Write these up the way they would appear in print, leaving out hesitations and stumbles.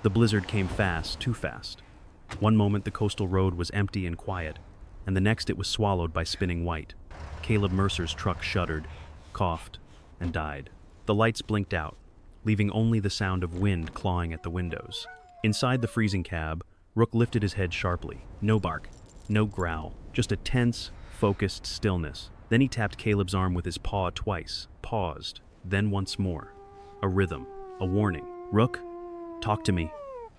The blizzard came fast, too fast. One moment the coastal road was empty and quiet, and the next it was swallowed by spinning white. Caleb Mercer's truck shuddered, coughed, and died. The lights blinked out, leaving only the sound of wind clawing at the windows. Inside the freezing cab, Rook lifted his head sharply. No bark, no growl, just a tense, focused stillness. Then he tapped Caleb's arm with his paw twice, paused, then once more. A rhythm, a warning. "Rook, talk to me,"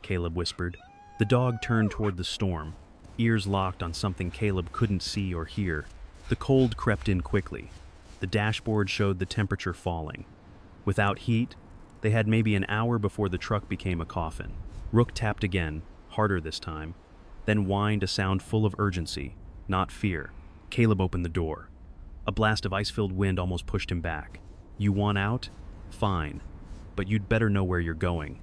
Caleb whispered. The dog turned toward the storm, ears locked on something Caleb couldn't see or hear. The cold crept in quickly. The dashboard showed the temperature falling. Without heat, they had maybe an hour before the truck became a coffin. Rook tapped again, harder this time, then whined a sound full of urgency, not fear. Caleb opened the door. A blast of ice-filled wind almost pushed him back. "You want out? Fine. But you'd better know where you're going."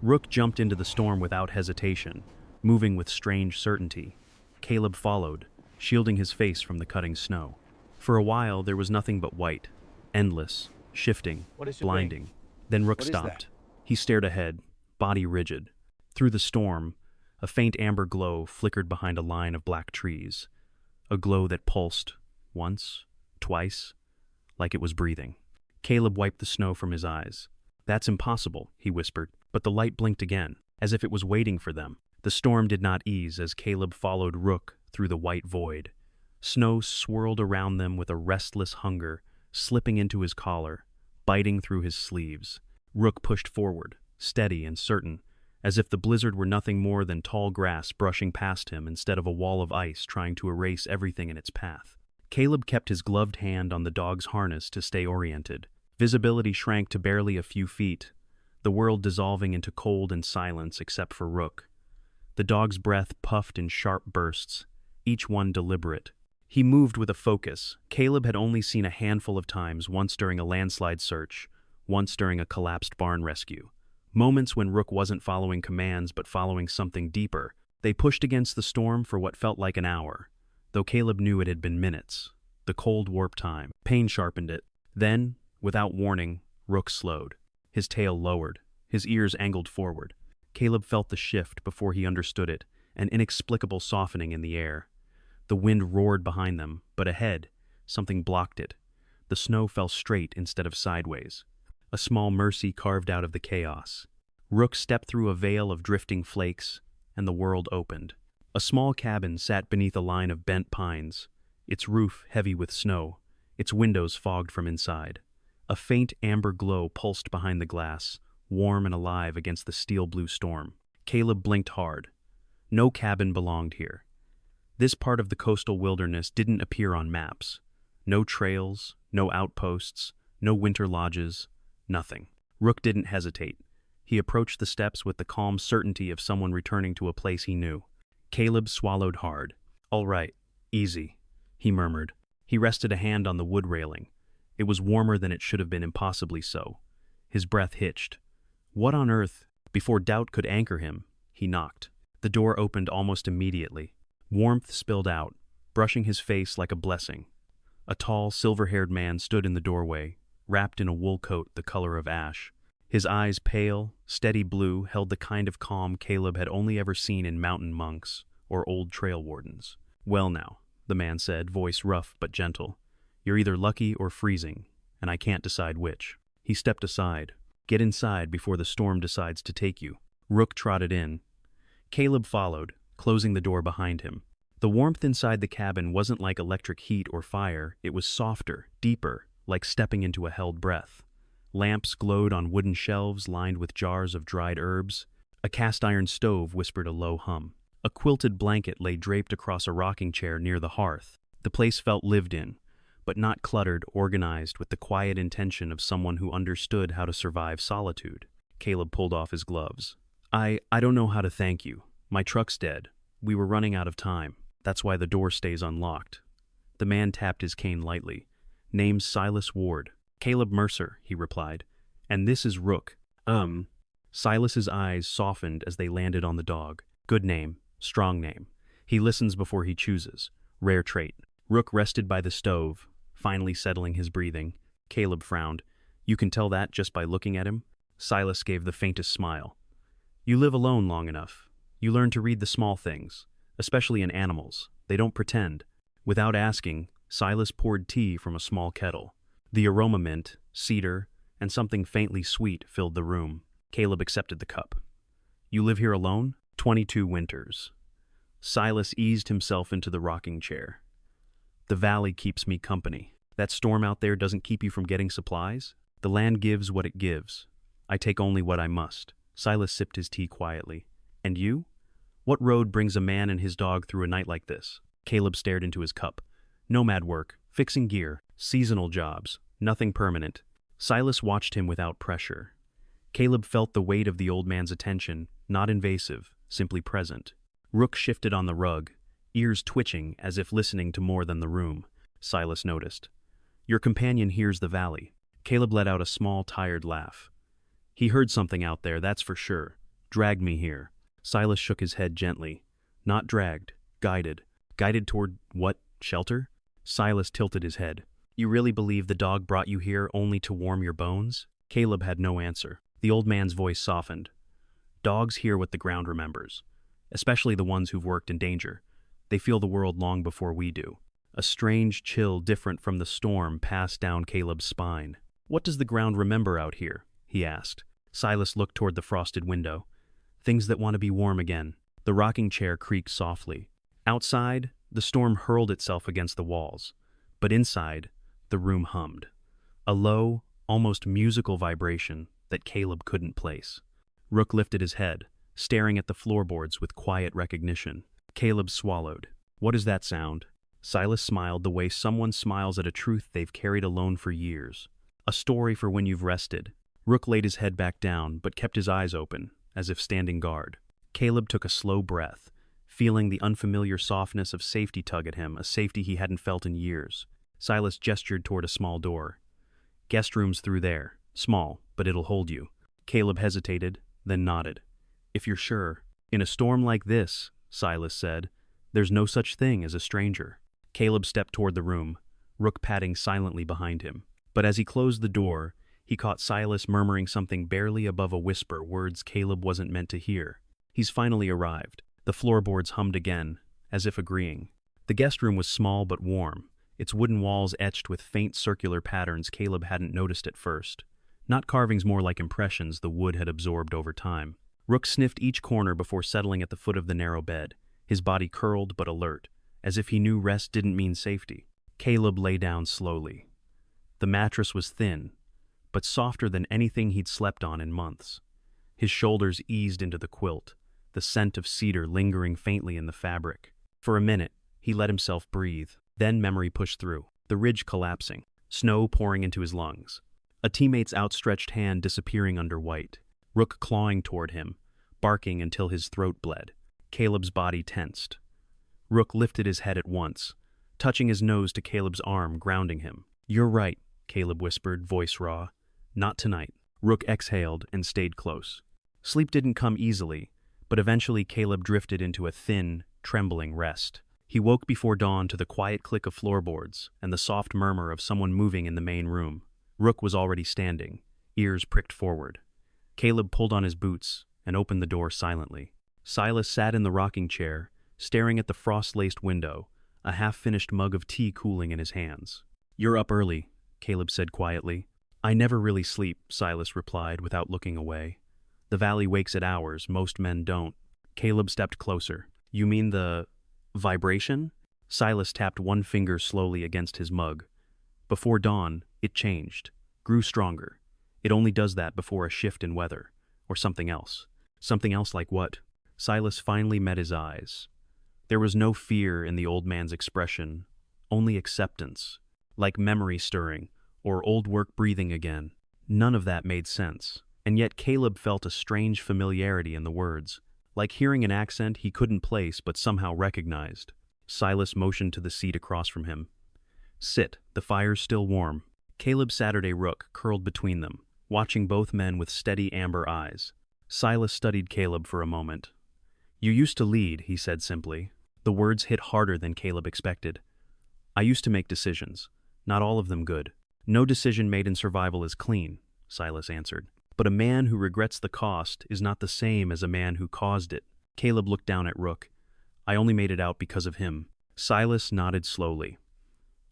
Rook jumped into the storm without hesitation, moving with strange certainty. Caleb followed, shielding his face from the cutting snow. For a while, there was nothing but white, endless, shifting, blinding. Then Rook stopped. He stared ahead, body rigid. Through the storm, a faint amber glow flickered behind a line of black trees. A glow that pulsed, once, twice, like it was breathing. Caleb wiped the snow from his eyes. "That's impossible," he whispered, but the light blinked again, as if it was waiting for them. The storm did not ease as Caleb followed Rook through the white void. Snow swirled around them with a restless hunger, slipping into his collar, biting through his sleeves. Rook pushed forward, steady and certain, as if the blizzard were nothing more than tall grass brushing past him instead of a wall of ice trying to erase everything in its path. Caleb kept his gloved hand on the dog's harness to stay oriented. Visibility shrank to barely a few feet, the world dissolving into cold and silence except for Rook. The dog's breath puffed in sharp bursts, each one deliberate. He moved with a focus Caleb had only seen a handful of times, once during a landslide search, once during a collapsed barn rescue. Moments when Rook wasn't following commands but following something deeper. They pushed against the storm for what felt like an hour, though Caleb knew it had been minutes. The cold warped time. Pain sharpened it. Then, without warning, Rook slowed. His tail lowered, his ears angled forward. Caleb felt the shift before he understood it, an inexplicable softening in the air. The wind roared behind them, but ahead, something blocked it. The snow fell straight instead of sideways. A small mercy carved out of the chaos. Rook stepped through a veil of drifting flakes, and the world opened. A small cabin sat beneath a line of bent pines, its roof heavy with snow, its windows fogged from inside. A faint amber glow pulsed behind the glass, warm and alive against the steel-blue storm. Caleb blinked hard. No cabin belonged here. This part of the coastal wilderness didn't appear on maps. No trails, no outposts, no winter lodges, nothing. Rook didn't hesitate. He approached the steps with the calm certainty of someone returning to a place he knew. Caleb swallowed hard. "All right, easy," he murmured. He rested a hand on the wood railing. It was warmer than it should have been, impossibly so. His breath hitched. What on earth? Before doubt could anchor him, he knocked. The door opened almost immediately. Warmth spilled out, brushing his face like a blessing. A tall, silver-haired man stood in the doorway, wrapped in a wool coat the color of ash. His eyes, pale, steady blue, held the kind of calm Caleb had only ever seen in mountain monks or old trail wardens. "Well now," the man said, voice rough but gentle. "You're either lucky or freezing, and I can't decide which." He stepped aside. "Get inside before the storm decides to take you." Rook trotted in. Caleb followed, closing the door behind him. The warmth inside the cabin wasn't like electric heat or fire. It was softer, deeper, like stepping into a held breath. Lamps glowed on wooden shelves lined with jars of dried herbs. A cast-iron stove whispered a low hum. A quilted blanket lay draped across a rocking chair near the hearth. The place felt lived in, but not cluttered, organized with the quiet intention of someone who understood how to survive solitude. Caleb pulled off his gloves. I don't know how to thank you. My truck's dead. We were running out of time. That's why the door stays unlocked." The man tapped his cane lightly. "Name's Silas Ward." "Caleb Mercer," he replied. "And this is Rook." Silas's eyes softened as they landed on the dog. "Good name. Strong name. He listens before he chooses. Rare trait." Rook rested by the stove, finally settling his breathing. Caleb frowned. "You can tell that just by looking at him?" Silas gave the faintest smile. You live alone long enough. You learn to read the small things, especially in animals. They don't pretend. Without asking, Silas poured tea from a small kettle. The aroma mint, cedar, and something faintly sweet filled the room. Caleb accepted the cup. You live here alone? 22 winters. Silas eased himself into the rocking chair. The valley keeps me company. That storm out there doesn't keep you from getting supplies? The land gives what it gives. I take only what I must. Silas sipped his tea quietly. And you? What road brings a man and his dog through a night like this? Caleb stared into his cup. Nomad work, fixing gear, seasonal jobs, nothing permanent. Silas watched him without pressure. Caleb felt the weight of the old man's attention, not invasive, simply present. Rook shifted on the rug, ears twitching as if listening to more than the room. Silas noticed. Your companion hears the valley. Caleb let out a small, tired laugh. He heard something out there, that's for sure. Dragged me here. Silas shook his head gently. Not dragged, guided. Guided toward what? Shelter? Silas tilted his head. You really believe the dog brought you here only to warm your bones? Caleb had no answer. The old man's voice softened. Dogs hear what the ground remembers, especially the ones who've worked in danger. They feel the world long before we do. A strange chill different from the storm passed down Caleb's spine. What does the ground remember out here? He asked. Silas looked toward the frosted window. Things that want to be warm again. The rocking chair creaked softly. Outside, the storm hurled itself against the walls, but inside, the room hummed. A low, almost musical vibration that Caleb couldn't place. Rook lifted his head, staring at the floorboards with quiet recognition. Caleb swallowed. What is that sound? Silas smiled the way someone smiles at a truth they've carried alone for years. A story for when you've rested. Rook laid his head back down, but kept his eyes open, as if standing guard. Caleb took a slow breath, feeling the unfamiliar softness of safety tug at him, a safety he hadn't felt in years. Silas gestured toward a small door. Guest room's through there. Small, but it'll hold you. Caleb hesitated, then nodded. If you're sure. In a storm like this, Silas said, there's no such thing as a stranger. Caleb stepped toward the room, Rook padding silently behind him. But as he closed the door, he caught Silas murmuring something barely above a whisper, words Caleb wasn't meant to hear. He's finally arrived. The floorboards hummed again, as if agreeing. The guest room was small but warm, its wooden walls etched with faint circular patterns Caleb hadn't noticed at first. Not carvings, more like impressions the wood had absorbed over time. Rook sniffed each corner before settling at the foot of the narrow bed, his body curled but alert, as if he knew rest didn't mean safety. Caleb lay down slowly. The mattress was thin, but softer than anything he'd slept on in months. His shoulders eased into the quilt, the scent of cedar lingering faintly in the fabric. For a minute, he let himself breathe. Then memory pushed through, the ridge collapsing, snow pouring into his lungs. A teammate's outstretched hand disappearing under white, Rook clawing toward him, barking until his throat bled. Caleb's body tensed. Rook lifted his head at once, touching his nose to Caleb's arm, grounding him. You're right, Caleb whispered, voice raw. Not tonight. Rook exhaled and stayed close. Sleep didn't come easily, but eventually Caleb drifted into a thin, trembling rest. He woke before dawn to the quiet click of floorboards and the soft murmur of someone moving in the main room. Rook was already standing, ears pricked forward. Caleb pulled on his boots and opened the door silently. Silas sat in the rocking chair, staring at the frost-laced window, a half-finished mug of tea cooling in his hands. You're up early, Caleb said quietly. I never really sleep, Silas replied without looking away. The valley wakes at hours, most men don't. Caleb stepped closer. You mean the vibration? Silas tapped one finger slowly against his mug. Before dawn, it changed, grew stronger. It only does that before a shift in weather, or something else. Something else like what? Silas finally met his eyes. There was no fear in the old man's expression, only acceptance, like memory stirring, or old work breathing again. None of that made sense, and yet Caleb felt a strange familiarity in the words, like hearing an accent he couldn't place but somehow recognized. Silas motioned to the seat across from him. Sit, the fire's still warm. Caleb Saturday Rook curled between them, watching both men with steady amber eyes. Silas studied Caleb for a moment. You used to lead, he said simply. The words hit harder than Caleb expected. I used to make decisions, not all of them good. No decision made in survival is clean, Silas answered. But a man who regrets the cost is not the same as a man who caused it. Caleb looked down at Rook. I only made it out because of him. Silas nodded slowly.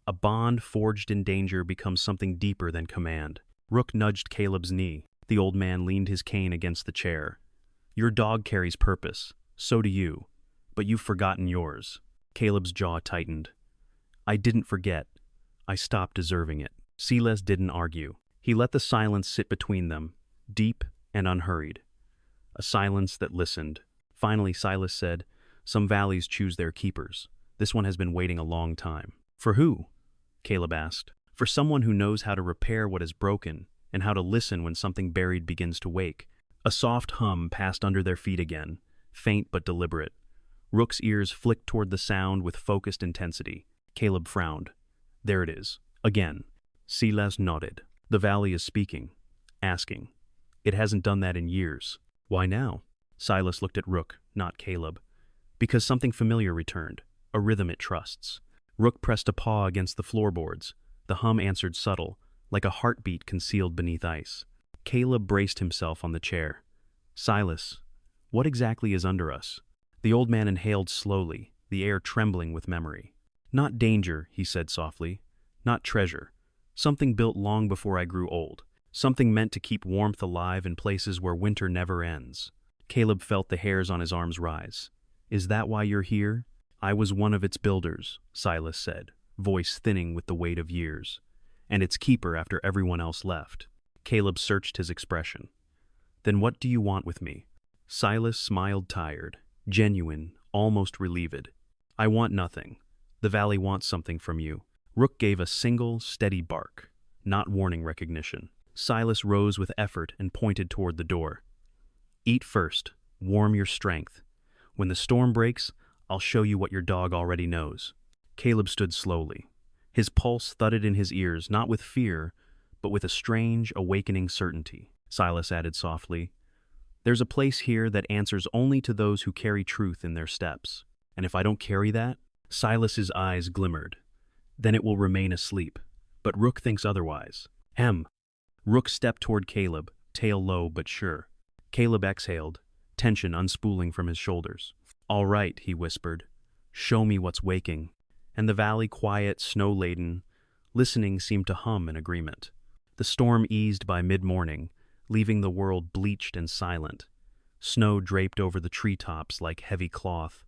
A bond forged in danger becomes something deeper than command. Rook nudged Caleb's knee. The old man leaned his cane against the chair. Your dog carries purpose. So do you. But you've forgotten yours. Caleb's jaw tightened. I didn't forget. I stopped deserving it. Silas didn't argue. He let the silence sit between them, deep and unhurried. A silence that listened. Finally, Silas said, Some valleys choose their keepers. This one has been waiting a long time. For who? Caleb asked. For someone who knows how to repair what is broken and how to listen when something buried begins to wake. A soft hum passed under their feet again, faint but deliberate. Rook's ears flicked toward the sound with focused intensity. Caleb frowned. There it is. Again. Silas nodded. The valley is speaking. Asking. It hasn't done that in years. Why now? Silas looked at Rook, not Caleb. Because something familiar returned. A rhythm it trusts. Rook pressed a paw against the floorboards. The hum answered subtle, like a heartbeat concealed beneath ice. Caleb braced himself on the chair. Silas, what exactly is under us? The old man inhaled slowly, the air trembling with memory. Not danger, he said softly. Not treasure. Something built long before I grew old. Something meant to keep warmth alive in places where winter never ends. Caleb felt the hairs on his arms rise. Is that why you're here? I was one of its builders, Silas said, voice thinning with the weight of years. And its keeper after everyone else left. Caleb searched his expression. Then what do you want with me? Silas smiled tired, genuine, almost relieved. I want nothing. The valley wants something from you. Rook gave a single, steady bark, not warning recognition. Silas rose with effort and pointed toward the door. Eat first. Warm your strength. When the storm breaks, I'll show you what your dog already knows. Caleb stood slowly. His pulse thudded in his ears, not with fear, but with a strange, awakening certainty. Silas added softly, There's a place here that answers only to those who carry truth in their steps. And if I don't carry that? Silas's eyes glimmered. Then it will remain asleep. But Rook thinks otherwise. Rook stepped toward Caleb, tail low but sure. Caleb exhaled, tension unspooling from his shoulders. All right, he whispered. Show me what's waking. And the valley, quiet, snow-laden, listening, seemed to hum in agreement. The storm eased by mid-morning, leaving the world bleached and silent. Snow draped over the treetops like heavy cloth,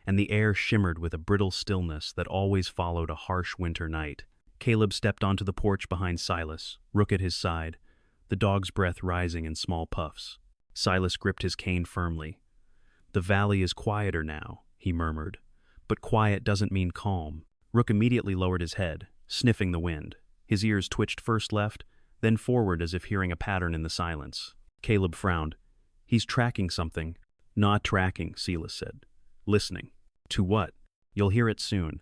and the air shimmered with a brittle stillness that always followed a harsh winter night. Caleb stepped onto the porch behind Silas, Rook at his side, the dog's breath rising in small puffs. Silas gripped his cane firmly. The valley is quieter now, he murmured. But quiet doesn't mean calm. Rook immediately lowered his head, sniffing the wind. His ears twitched first left, then forward as if hearing a pattern in the silence. Caleb frowned. He's tracking something. Not tracking, Silas said. Listening. To what? You'll hear it soon.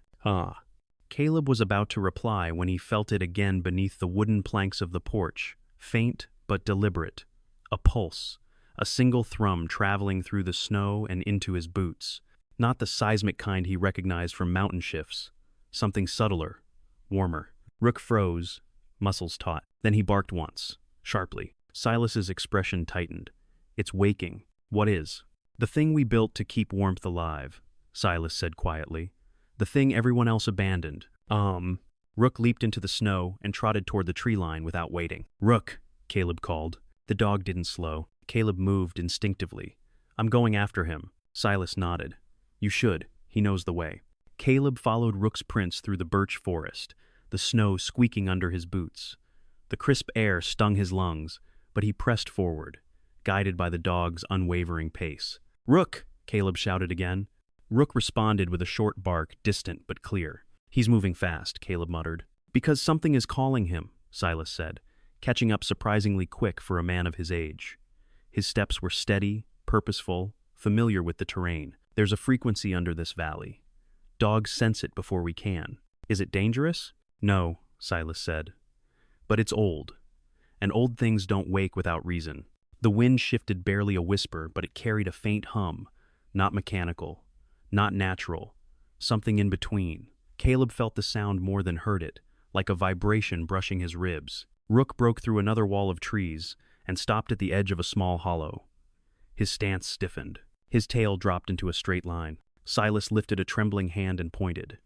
Caleb was about to reply when he felt it again beneath the wooden planks of the porch, faint but deliberate. A pulse, a single thrum traveling through the snow and into his boots. Not the seismic kind he recognized from mountain shifts. Something subtler, warmer. Rook froze, muscles taut. Then he barked once, sharply. Silas's expression tightened. It's waking. What is? The thing we built to keep warmth alive, Silas said quietly. The thing everyone else abandoned. Rook leaped into the snow and trotted toward the tree line without waiting. Rook, Caleb called. The dog didn't slow. Caleb moved instinctively. I'm going after him. Silas nodded. You should. He knows the way. Caleb followed Rook's prints through the birch forest, the snow squeaking under his boots. The crisp air stung his lungs, but he pressed forward, guided by the dog's unwavering pace. Rook! Caleb shouted again. Rook responded with a short bark, distant but clear. He's moving fast, Caleb muttered. Because something is calling him, Silas said, catching up surprisingly quick for a man of his age. His steps were steady, purposeful, familiar with the terrain. There's a frequency under this valley. Dogs sense it before we can. Is it dangerous? No, Silas said. But it's old. And old things don't wake without reason. The wind shifted barely a whisper, but it carried a faint hum, not mechanical, not natural, something in between. Caleb felt the sound more than heard it, like a vibration brushing his ribs. Rook broke through another wall of trees and stopped at the edge of a small hollow. His stance stiffened. His tail dropped into a straight line. Silas lifted a trembling hand and pointed.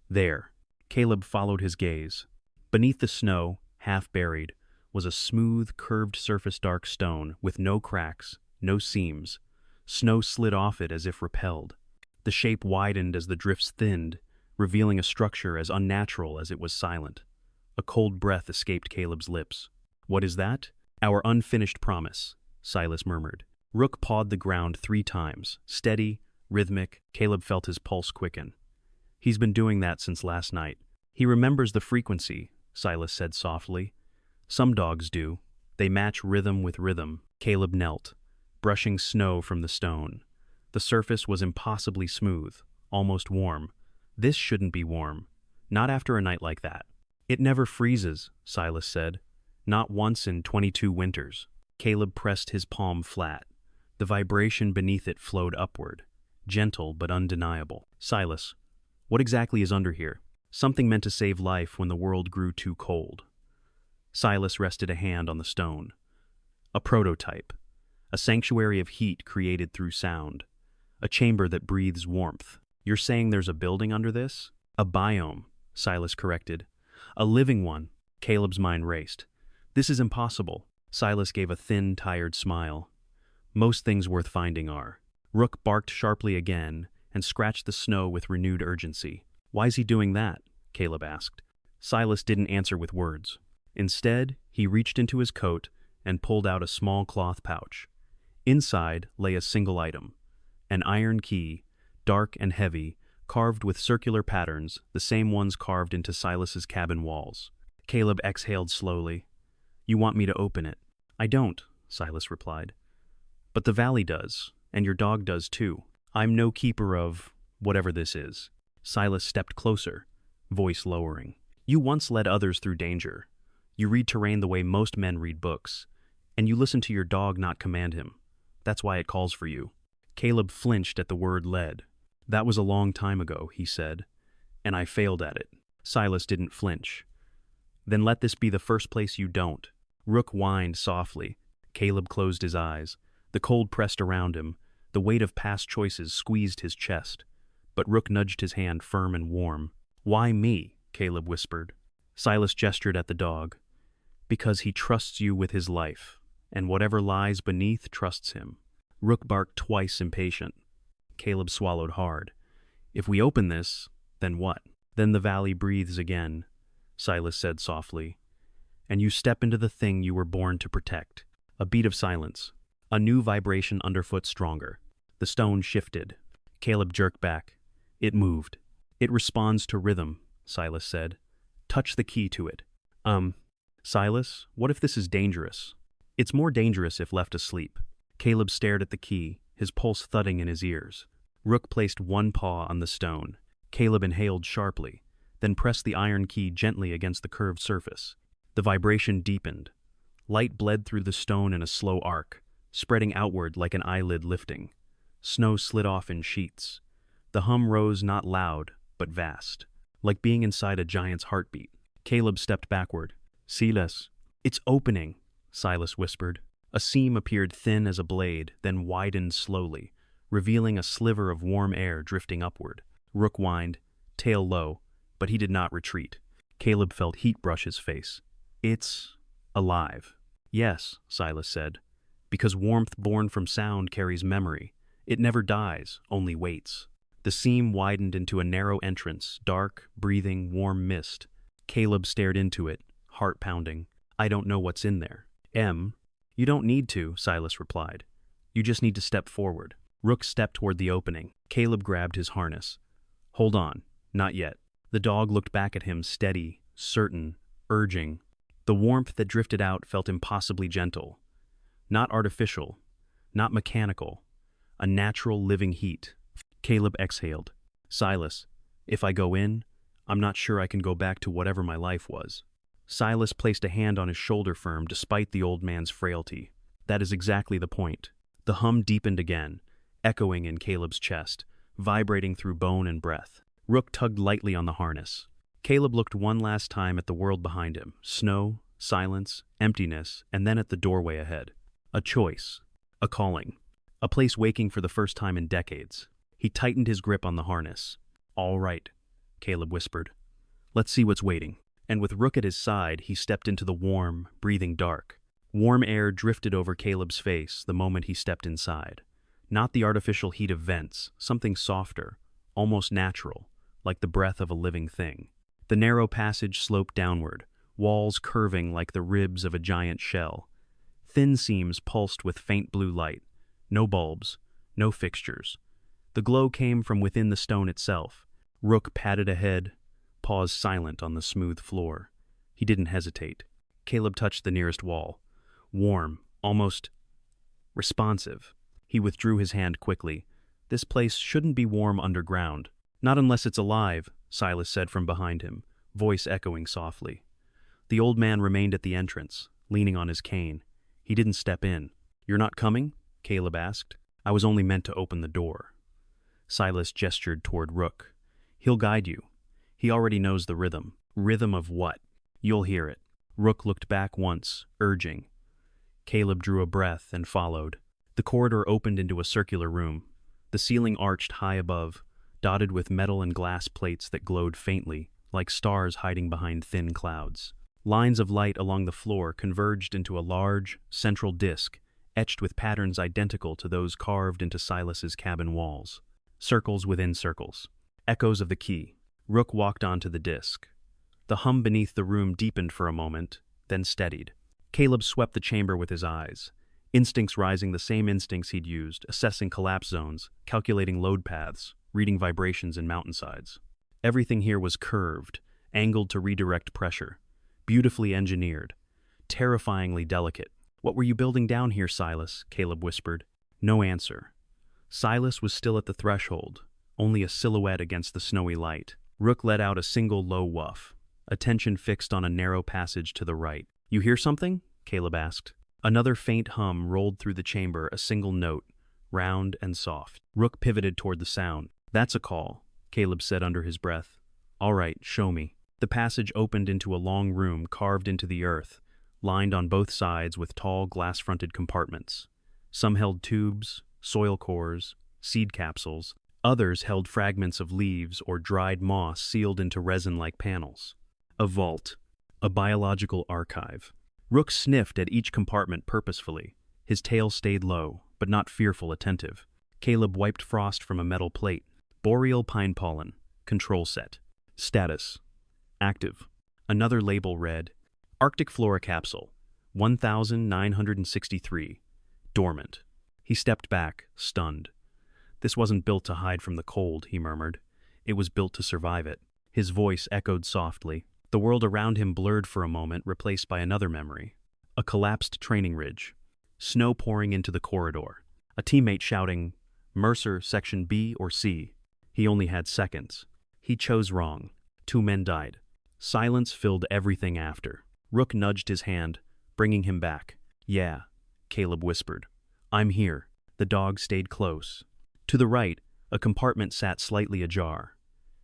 There. Caleb followed his gaze. Beneath the snow, half buried, was a smooth, curved surface dark stone with no cracks, no seams. Snow slid off it as if repelled. The shape widened as the drifts thinned, revealing a structure as unnatural as it was silent. A cold breath escaped Caleb's lips. What is that? Our unfinished promise, Silas murmured. Rook pawed the ground 3 times, steady, rhythmic. Caleb felt his pulse quicken. He's been doing that since last night. He remembers the frequency, Silas said softly. Some dogs do. They match rhythm with rhythm. Caleb knelt, brushing snow from the stone. The surface was impossibly smooth, almost warm. This shouldn't be warm. Not after a night like that. It never freezes, Silas said. Not once in 22 winters. Caleb pressed his palm flat. The vibration beneath it flowed upward, gentle but undeniable. Silas, what exactly is under here? Something meant to save life when the world grew too cold. Silas rested a hand on the stone. A prototype. A sanctuary of heat created through sound. A chamber that breathes warmth. You're saying there's a building under this? A biome, Silas corrected. A living one. Caleb's mind raced. This is impossible. Silas gave a thin, tired smile. Most things worth finding are. Rook barked sharply again and scratched the snow with renewed urgency. Why's he doing that? Caleb asked. Silas didn't answer with words. Instead, he reached into his coat and pulled out a small cloth pouch. Inside lay a single item. An iron key, dark and heavy, carved with circular patterns, the same ones carved into Silas's cabin walls. Caleb exhaled slowly. You want me to open it? I don't, Silas replied. But the valley does, and your dog does too. I'm no keeper of whatever this is. Silas stepped closer, voice lowering. You once led others through danger. You read terrain the way most men read books, and you listen to your dog, not command him. That's why it calls for you. Caleb flinched at the word led. That was a long time ago, he said, and I failed at it. Silas didn't flinch. Then let this be the first place you don't. Rook whined softly. Caleb closed his eyes. The cold pressed around him. The weight of past choices squeezed his chest. But Rook nudged his hand firm and warm. Why me? Caleb whispered. Silas gestured at the dog. Because he trusts you with his life, and whatever lies beneath trusts him. Rook barked twice, impatient. Caleb swallowed hard. If we open this, then what? Then the valley breathes again, Silas said softly. And you step into the thing you were born to protect. A beat of silence. A new vibration underfoot stronger. The stone shifted. Caleb jerked back. It moved. It responds to rhythm, Silas said. Touch the key to it. Silas, what if this is dangerous? It's more dangerous if left asleep. Caleb stared at the key, his pulse thudding in his ears. Rook placed one paw on the stone. Caleb inhaled sharply, then pressed the iron key gently against the curved surface. The vibration deepened. Light bled through the stone in a slow arc, spreading outward like an eyelid lifting. Snow slid off in sheets. The hum rose not loud, but vast, like being inside a giant's heartbeat. Caleb stepped backward. Silas, it's opening, Silas whispered. A seam appeared thin as a blade, then widened slowly, revealing a sliver of warm air drifting upward. Rook whined, tail low, but he did not retreat. Caleb felt heat brush his face. It's alive. Yes, Silas said, because warmth born from sound carries memory. It never dies, only waits. The seam widened into a narrow entrance, dark, breathing, warm mist. Caleb stared into it, heart pounding. I don't know what's in there. You don't need to, Silas replied. You just need to step forward. Rook stepped toward the opening. Caleb grabbed his harness. Hold on, not yet. The dog looked back at him, steady, certain, urging. The warmth that drifted out felt impossibly gentle. Not artificial, not mechanical. A natural living heat. Caleb exhaled. Silas, if I go in, I'm not sure I can go back to whatever my life was. Silas placed a hand on his shoulder firm despite the old man's frailty. That is exactly the point. The hum deepened again, echoing in Caleb's chest, vibrating through bone and breath. Rook tugged lightly on the harness. Caleb looked one last time at the world behind him, snow, silence, emptiness, and then at the doorway ahead. A choice. A calling. A place waking for the first time in decades. He tightened his grip on the harness. All right, Caleb whispered. Let's see what's waiting. And with Rook at his side, he stepped into the warm, breathing dark. Warm air drifted over Caleb's face the moment he stepped inside. Not the artificial heat of vents, something softer, almost natural, like the breath of a living thing. The narrow passage sloped downward, walls curving like the ribs of a giant shell. Thin seams pulsed with faint blue light. No bulbs, no fixtures. The glow came from within the stone itself. Rook padded ahead, paused silent on the smooth floor. He didn't hesitate. Caleb touched the nearest wall. Warm, almost responsive. He withdrew his hand quickly. This place shouldn't be warm underground. Not unless it's alive, Silas said from behind him, voice echoing softly. The old man remained at the entrance, leaning on his cane. He didn't step in. You're not coming? Caleb asked. I was only meant to open the door. Silas gestured toward Rook. He'll guide you. He already knows the rhythm. Rhythm of what? You'll hear it. Rook looked back once, urging. Caleb drew a breath and followed. The corridor opened into a circular room. The ceiling arched high above, dotted with metal and glass plates that glowed faintly, like stars hiding behind thin clouds. Lines of light along the floor converged into a large, central disk, etched with patterns identical to those carved into Silas's cabin walls. Circles within circles. Echoes of the key. Rook walked onto the disk. The hum beneath the room deepened for a moment, then steadied. Caleb swept the chamber with his eyes, instincts rising the same instincts he'd used, assessing collapse zones, calculating load paths, reading vibrations in mountainsides. Everything here was curved, angled to redirect pressure, beautifully engineered, terrifyingly delicate. What were you building down here, Silas? Caleb whispered. No answer. Silas was still at the threshold, only a silhouette against the snowy light. Rook let out a single low woof, attention fixed on a narrow passage to the right. You hear something? Caleb asked. Another faint hum rolled through the chamber, a single note, round and soft. Rook pivoted toward the sound. That's a call, Caleb said under his breath. All right, show me. The passage opened into a long room carved into the earth, lined on both sides with tall glass-fronted compartments. Some held tubes, soil cores, seed capsules. Others held fragments of leaves or dried moss sealed into resin-like panels. A vault. A biological archive. Rook sniffed at each compartment purposefully. His tail stayed low, but not fearful attentive. Caleb wiped frost from a metal plate. Boreal pine pollen. Control set. Status. Active. Another label read, Arctic flora capsule, 1963. Dormant. He stepped back, stunned. This wasn't built to hide from the cold, he murmured. It was built to survive it. His voice echoed softly. The world around him blurred for a moment, replaced by another memory. A collapsed training ridge. Snow pouring into the corridor. A teammate shouting, Mercer, section B or C. He only had seconds. He chose wrong. 2 men died. Silence filled everything after. Rook nudged his hand, bringing him back. Yeah, Caleb whispered. I'm here. The dog stayed close. To the right, a compartment sat slightly ajar.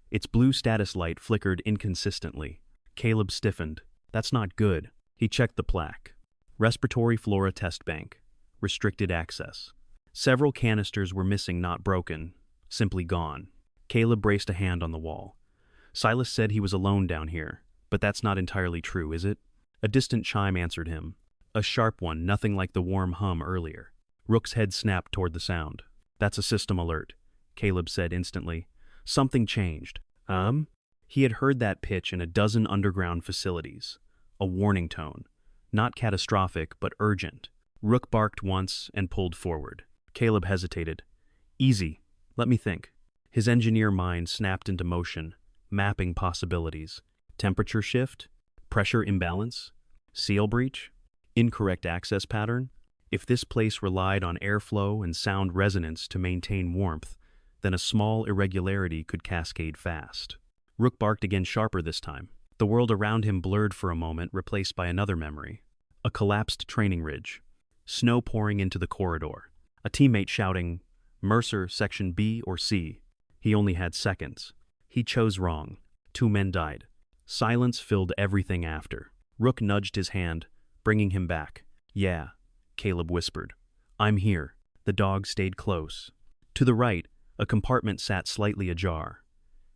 Its blue status light flickered inconsistently. Caleb stiffened. That's not good. He checked the plaque. Respiratory flora test bank. Restricted access. Several canisters were missing, not broken, simply gone. Caleb braced a hand on the wall. Silas said he was alone down here, but that's not entirely true, is it? A distant chime answered him. A sharp one, nothing like the warm hum earlier. Rook's head snapped toward the sound. That's a system alert, Caleb said instantly. Something changed. He had heard that pitch in a dozen underground facilities. A warning tone. Not catastrophic, but urgent. Rook barked once and pulled forward. Caleb hesitated. Easy. Let me think. His engineer mind snapped into motion, mapping possibilities. Temperature shift? Pressure imbalance? Seal breach? Incorrect access pattern? If this place relied on airflow and sound resonance to maintain warmth, then a small irregularity could cascade fast. Rook barked again, sharper this time. The world around him blurred for a moment, replaced by another memory. A collapsed training ridge. Snow pouring into the corridor. A teammate shouting, Mercer, section B or C. He only had seconds. He chose wrong. 2 men died. Silence filled everything after. Rook nudged his hand, bringing him back. Yeah, Caleb whispered. I'm here. The dog stayed close. To the right, a compartment sat slightly ajar.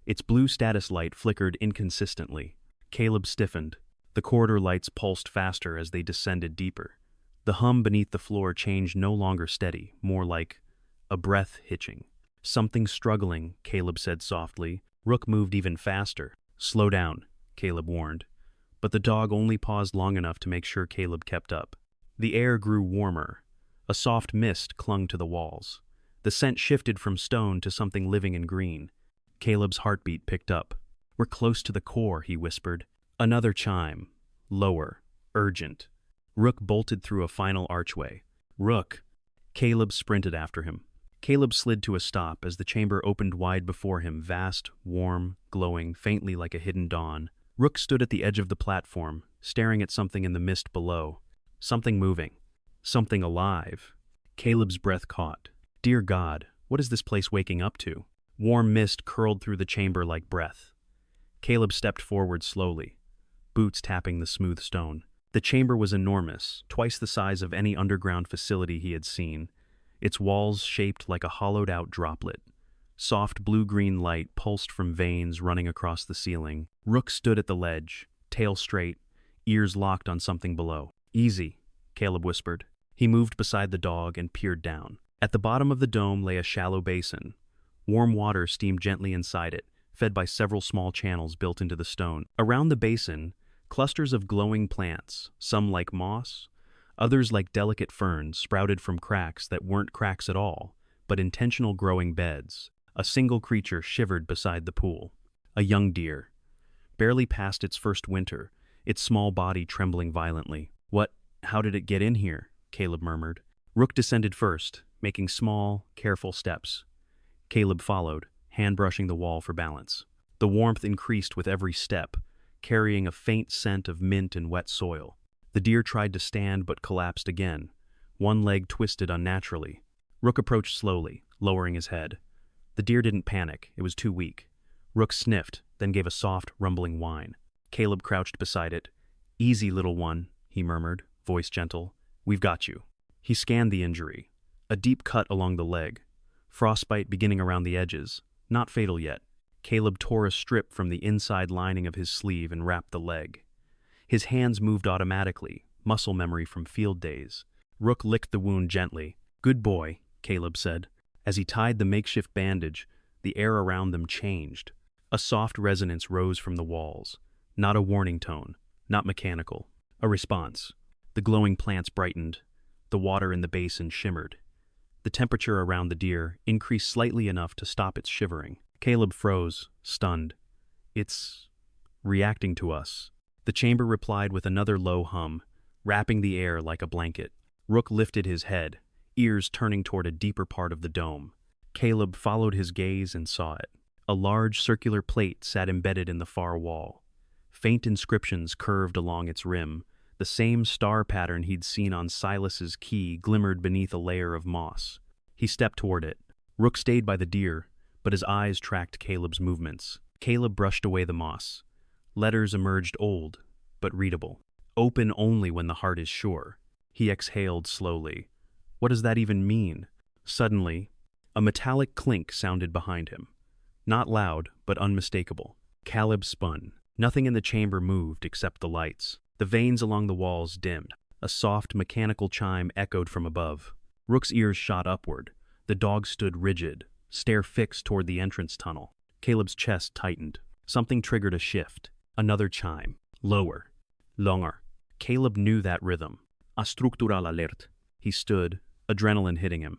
Its blue status light flickered inconsistently. Caleb stiffened. The corridor lights pulsed faster as they descended deeper. The hum beneath the floor changed, no longer steady, more like a breath hitching. Something struggling, Caleb said softly. Rook moved even faster. Slow down, Caleb warned. But the dog only paused long enough to make sure Caleb kept up. The air grew warmer. A soft mist clung to the walls. The scent shifted from stone to something living and green. Caleb's heartbeat picked up. We're close to the core, he whispered. Another chime. Lower. Urgent. Rook bolted through a final archway. Rook! Caleb sprinted after him. Caleb slid to a stop as the chamber opened wide before him, vast, warm, glowing, faintly like a hidden dawn. Rook stood at the edge of the platform, staring at something in the mist below. Something moving. Something alive. Caleb's breath caught. Dear God, what is this place waking up to? Warm mist curled through the chamber like breath. Caleb stepped forward slowly, boots tapping the smooth stone. The chamber was enormous, twice the size of any underground facility he had seen, its walls shaped like a hollowed-out droplet. Soft blue-green light pulsed from veins running across the ceiling. Rook stood at the ledge, tail straight, ears locked on something below. Easy, Caleb whispered. He moved beside the dog and peered down. At the bottom of the dome lay a shallow basin. Warm water steamed gently inside it, fed by several small channels built into the stone. Around the basin, clusters of glowing plants, some like moss, others like delicate ferns, sprouted from cracks that weren't cracks at all, but intentional growing beds. A single creature shivered beside the pool. A young deer. Barely past its first winter, its small body trembling violently. How did it get in here? Caleb murmured. Rook descended first, making small, careful steps. Caleb followed, hand-brushing the wall for balance. The warmth increased with every step, carrying a faint scent of mint and wet soil. The deer tried to stand but collapsed again. One leg twisted unnaturally. Rook approached slowly, lowering his head. The deer didn't panic, it was too weak. Rook sniffed, then gave a soft, rumbling whine. Caleb crouched beside it. Easy, little one, he murmured, voice gentle. We've got you. He scanned the injury. A deep cut along the leg. Frostbite beginning around the edges. Not fatal yet. Caleb tore a strip from the inside lining of his sleeve and wrapped the leg. His hands moved automatically, muscle memory from field days. Rook licked the wound gently. Good boy, Caleb said. As he tied the makeshift bandage, the air around them changed. A soft resonance rose from the walls. Not a warning tone, not mechanical. A response. The glowing plants brightened. The water in the basin shimmered. The temperature around the deer increased slightly enough to stop its shivering. Caleb froze, stunned. It's reacting to us. The chamber replied with another low hum, wrapping the air like a blanket. Rook lifted his head, ears turning toward a deeper part of the dome. Caleb followed his gaze and saw it. A large circular plate sat embedded in the far wall. Faint inscriptions curved along its rim. The same star pattern he'd seen on Silas's key glimmered beneath a layer of moss. He stepped toward it. Rook stayed by the deer, but his eyes tracked Caleb's movements. Caleb brushed away the moss. Letters emerged old, but readable. Open only when the heart is sure. He exhaled slowly. What does that even mean? Suddenly, a metallic clink sounded behind him. Not loud, but unmistakable. Caleb spun. Nothing in the chamber moved except the lights. The veins along the walls dimmed. A soft, mechanical chime echoed from above. Rook's ears shot upward. The dog stood rigid, stare fixed toward the entrance tunnel. Caleb's chest tightened. Something triggered a shift. Another chime. Lower. Longer. Caleb knew that rhythm. A structural alert. He stood, adrenaline hitting him.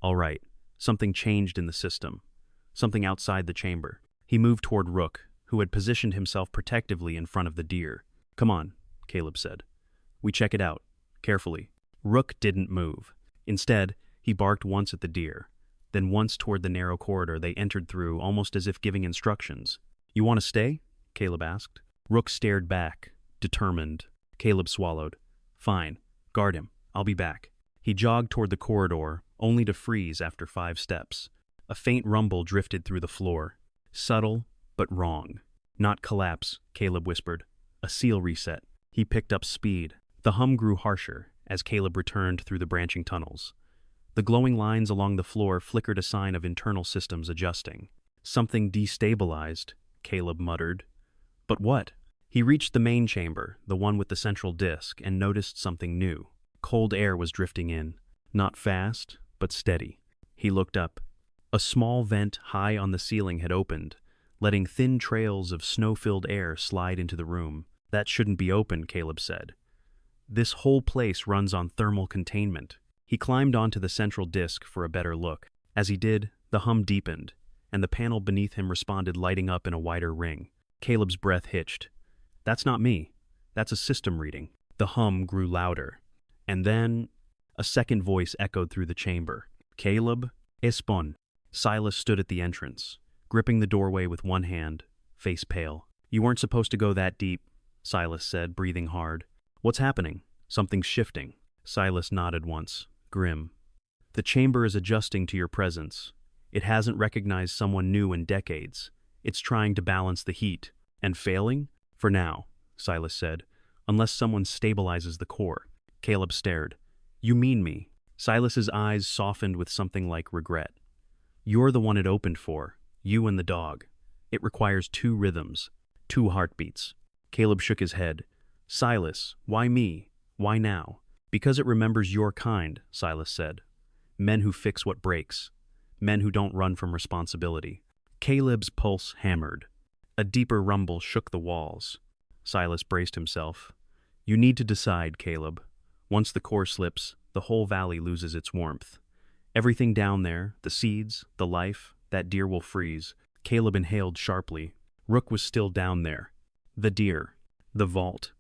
All right. Something changed in the system. Something outside the chamber. He moved toward Rook, who had positioned himself protectively in front of the deer. Come on, Caleb said. We check it out, carefully. Rook didn't move. Instead, he barked once at the deer, then once toward the narrow corridor they entered through, almost as if giving instructions. You want to stay? Caleb asked. Rook stared back, determined. Caleb swallowed. Fine, guard him. I'll be back. He jogged toward the corridor, only to freeze after 5 steps. A faint rumble drifted through the floor. Subtle, but wrong. Not collapse, Caleb whispered. A seal reset. He picked up speed. The hum grew harsher, as Caleb returned through the branching tunnels. The glowing lines along the floor flickered a sign of internal systems adjusting. Something destabilized, Caleb muttered. But what? He reached the main chamber, the one with the central disk, and noticed something new. Cold air was drifting in, not fast, but steady. He looked up. A small vent high on the ceiling had opened, letting thin trails of snow-filled air slide into the room. That shouldn't be open, Caleb said. This whole place runs on thermal containment. He climbed onto the central disk for a better look. As he did, the hum deepened, and the panel beneath him responded, lighting up in a wider ring. Caleb's breath hitched. That's not me. That's a system reading. The hum grew louder. And then a second voice echoed through the chamber. Caleb, espon. Silas stood at the entrance, gripping the doorway with one hand, face pale. You weren't supposed to go that deep, Silas said, breathing hard. What's happening? Something's shifting. Silas nodded once, grim. The chamber is adjusting to your presence. It hasn't recognized someone new in decades. It's trying to balance the heat. And failing? For now, Silas said, unless someone stabilizes the core. Caleb stared. You mean me? Silas's eyes softened with something like regret. You're the one it opened for, you and the dog. It requires 2 rhythms, 2 heartbeats. Caleb shook his head. Silas, why me? Why now? Because it remembers your kind, Silas said. Men who fix what breaks. Men who don't run from responsibility. Caleb's pulse hammered. A deeper rumble shook the walls. Silas braced himself. You need to decide, Caleb. Once the core slips, the whole valley loses its warmth. Everything down there, the seeds, the life, that deer will freeze. Caleb inhaled sharply. Rook was still down there. The deer. The vault.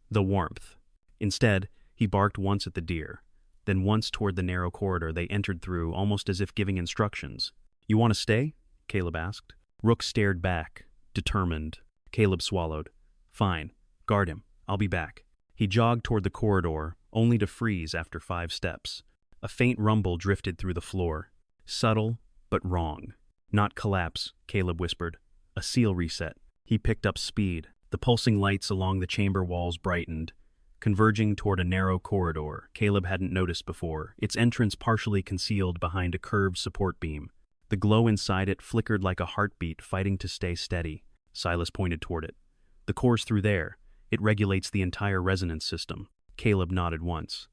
The warmth. Instead, he barked once at the deer, then once toward the narrow corridor they entered through, almost as if giving instructions. You want to stay? Caleb asked. Rook stared back, determined. Caleb swallowed. Fine. Guard him. I'll be back. He jogged toward the corridor, only to freeze after 5 steps. A faint rumble drifted through the floor. Subtle, but wrong. Not collapse, Caleb whispered. A seal reset. He picked up speed. The pulsing lights along the chamber walls brightened, converging toward a narrow corridor Caleb hadn't noticed before, its entrance partially concealed behind a curved support beam. The glow inside it flickered like a heartbeat fighting to stay steady. Silas pointed toward it. The core's through there. It regulates the entire resonance system. Caleb nodded once.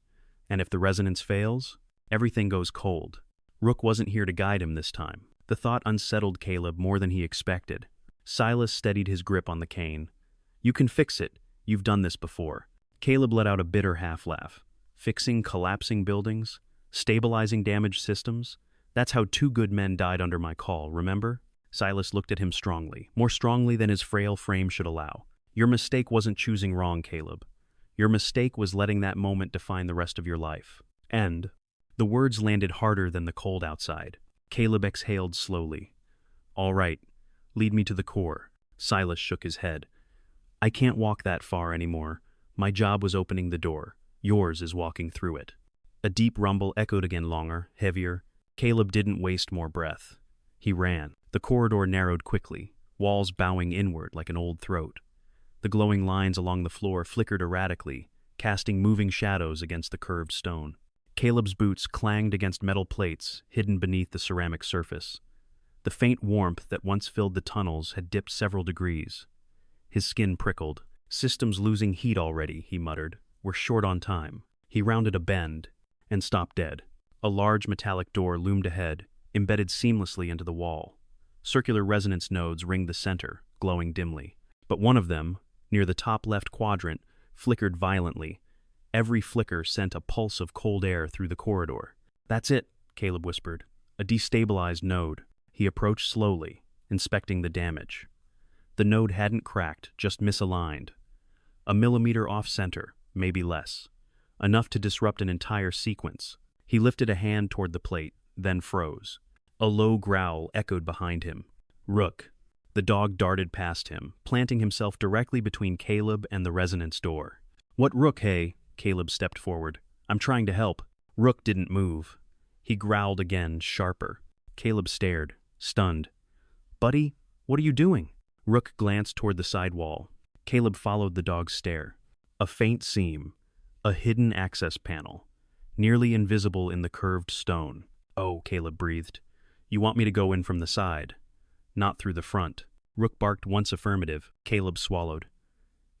And if the resonance fails, everything goes cold. Rook wasn't here to guide him this time. The thought unsettled Caleb more than he expected. Silas steadied his grip on the cane. You can fix it. You've done this before. Caleb let out a bitter half-laugh. Fixing collapsing buildings? Stabilizing damaged systems? That's how 2 good men died under my call, remember? Silas looked at him strongly, more strongly than his frail frame should allow. Your mistake wasn't choosing wrong, Caleb. Your mistake was letting that moment define the rest of your life. And the words landed harder than the cold outside. Caleb exhaled slowly. All right, lead me to the core. Silas shook his head. I can't walk that far anymore. My job was opening the door. Yours is walking through it. A deep rumble echoed again, longer, heavier. Caleb didn't waste more breath. He ran. The corridor narrowed quickly, walls bowing inward like an old throat. The glowing lines along the floor flickered erratically, casting moving shadows against the curved stone. Caleb's boots clanged against metal plates hidden beneath the ceramic surface. The faint warmth that once filled the tunnels had dipped several degrees. His skin prickled. Systems losing heat already, he muttered. We're short on time. He rounded a bend and stopped dead. A large metallic door loomed ahead, embedded seamlessly into the wall. Circular resonance nodes ringed the center, glowing dimly. But one of them, near the top left quadrant, flickered violently. Every flicker sent a pulse of cold air through the corridor. That's it, Caleb whispered. A destabilized node. He approached slowly, inspecting the damage. The node hadn't cracked, just misaligned. A millimeter off-center, maybe less. Enough to disrupt an entire sequence. He lifted a hand toward the plate, then froze. A low growl echoed behind him. Rook. The dog darted past him, planting himself directly between Caleb and the resonance door. What Rook, hey? Caleb stepped forward. I'm trying to help. Rook didn't move. He growled again, sharper. Caleb stared, stunned. Buddy, what are you doing? Rook glanced toward the side wall. Caleb followed the dog's stare. A faint seam. A hidden access panel, nearly invisible in the curved stone. "Oh," Caleb breathed. "You want me to go in from the side, not through the front?" Rook barked once affirmative. Caleb swallowed.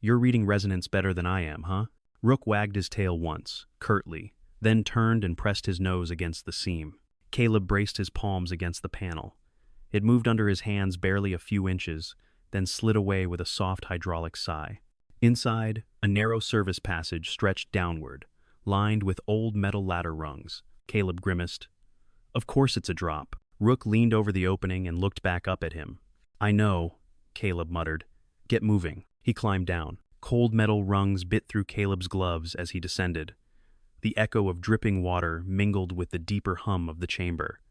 "You're reading resonance better than I am, huh?" Rook wagged his tail once, curtly, then turned and pressed his nose against the seam. Caleb braced his palms against the panel. It moved under his hands barely a few inches, then slid away with a soft hydraulic sigh. Inside, a narrow service passage stretched downward, lined with old metal ladder rungs. Caleb grimaced. "Of course it's a drop." Rook leaned over the opening and looked back up at him. "I know," Caleb muttered. "Get moving." He climbed down. Cold metal rungs bit through Caleb's gloves as he descended. The echo of dripping water mingled with the deeper hum of the chamber.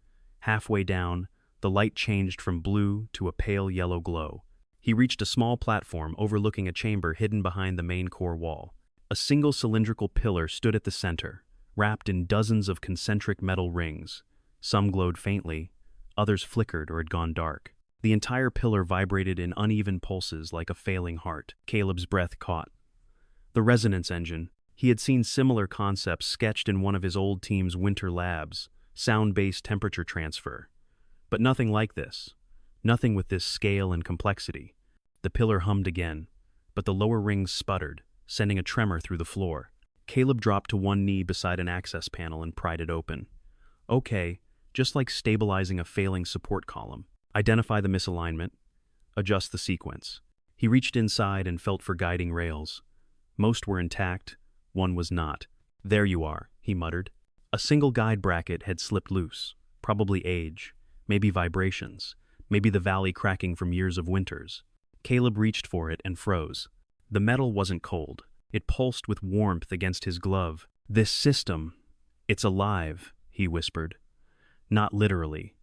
Halfway down, the light changed from blue to a pale yellow glow. He reached a small platform overlooking a chamber hidden behind the main core wall. A single cylindrical pillar stood at the center, wrapped in dozens of concentric metal rings. Some glowed faintly, others flickered or had gone dark. The entire pillar vibrated in uneven pulses like a failing heart. Caleb's breath caught. The resonance engine. He had seen similar concepts sketched in one of his old team's winter labs, sound-based temperature transfer. But nothing like this. Nothing with this scale and complexity. The pillar hummed again, but the lower rings sputtered, sending a tremor through the floor. Caleb dropped to one knee beside an access panel and pried it open. Okay, just like stabilizing a failing support column. Identify the misalignment. Adjust the sequence. He reached inside and felt for guiding rails. Most were intact, one was not. "There you are," he muttered. A single guide bracket had slipped loose, probably age, maybe vibrations, maybe the valley cracking from years of winters. Caleb reached for it and froze. The metal wasn't cold. It pulsed with warmth against his glove. "This system, it's alive," he whispered. "Not literally,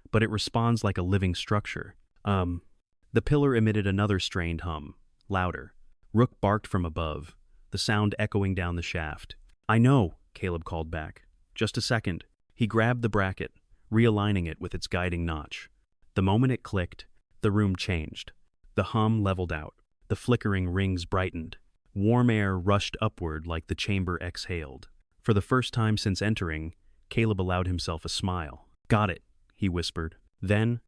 but it responds like a living structure." The pillar emitted another strained hum, louder. Rook barked from above, the sound echoing down the shaft. "I know," Caleb called back. "Just a second." He grabbed the bracket, realigning it with its guiding notch. The moment it clicked, the room changed. The hum leveled out. The flickering rings brightened. Warm air rushed upward like the chamber exhaled. For the first time since entering, Caleb allowed himself a smile. "Got it," he whispered. Then,